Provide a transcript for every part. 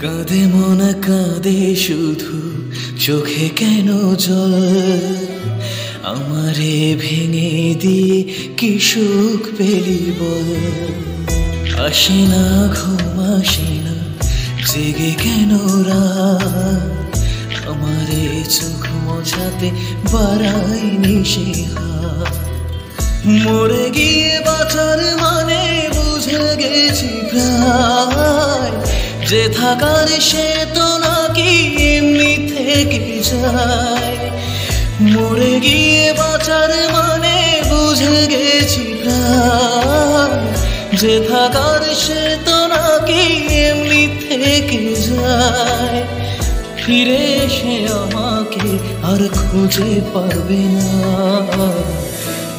কাঁদে মন কাঁদে শুধু চোখে কেন জল আমারে ভেঙে দিয়ে কি সুখ পেলি বল আসে না ঘুম আসে না জেগে কেন রাত আমারে চোখ মোছাতে বাড়ায়নি সে হাত মরে গিয়ে বাঁচার মানে বুঝে গেছি প্রায় যে থাকার সে তো নাকি এমনি থেকে যায় মরে গিয়ে বাঁচার মানে বুঝে গেছি প্রায় যে থাকার সে তো নাকি এমনি থেকে যায় ফিরে এসে আমাকে আর খুঁজে পারবে না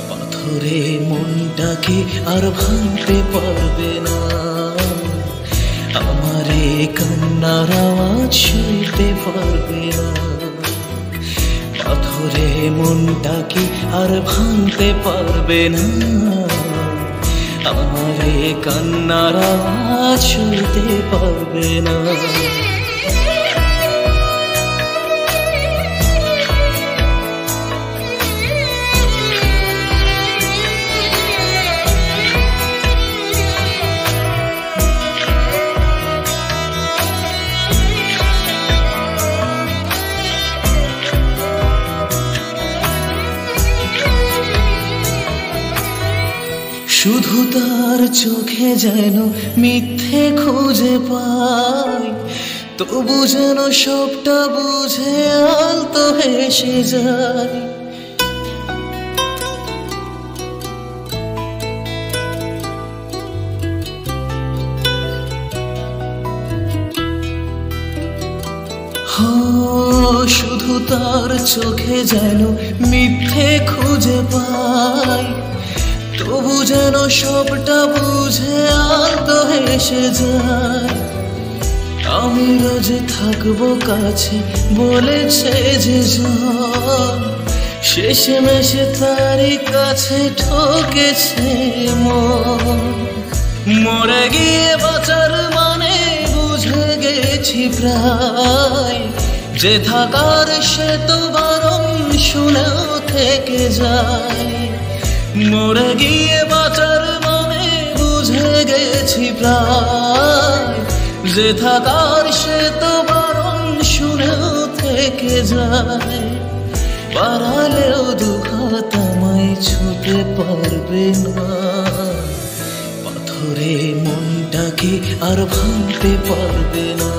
পাথরে মনটাকে আর ভাঙতে পারবে না আমারে কান্নার আওয়াজ শুনতে পারবে না পাথরে মনটাকে আর ভাঙতে পারবে না আমারে কান্নার আওয়াজ শুনতে পারবে না শুধু তার চোখে যেন মিথ্যে খুঁজে পাই তবু যেন সবটা বুঝে আলতো হেসে যায় শুধু তার চোখে যেন মিথ্যে খুঁজে পাই তবু যেন সবটা বুঝে আলতো হেসে যায় আমি রোজ থাকবো কাছে বলেছে যে জন শেষে মেশে তারই কাছে ঠকেছে মন মরে গিয়ে বাঁচার মানে বুঝে গেছি প্রায় যে থাকার সে তো বরং শুনেও থেকে যায় মরে গিয়ে বাঁচার মানে বুঝে গেছি প্রায় যে থাকার সে তো বরং শুনেও থেকে যায় পারালেও দুহাত আমায় ছুঁতে পারবে না পাথরে মনটাকে আর ভাঙতে পারবে না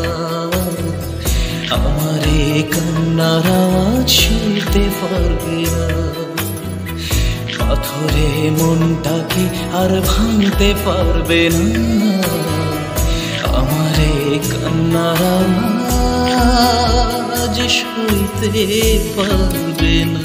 আমারে কান্নার আওয়াজ শুনতে পারবে না পাথরে মনটাকে আর ভাঙতে পারবে না আমারে কান্নার আওয়াজ শুনতে পারবে না।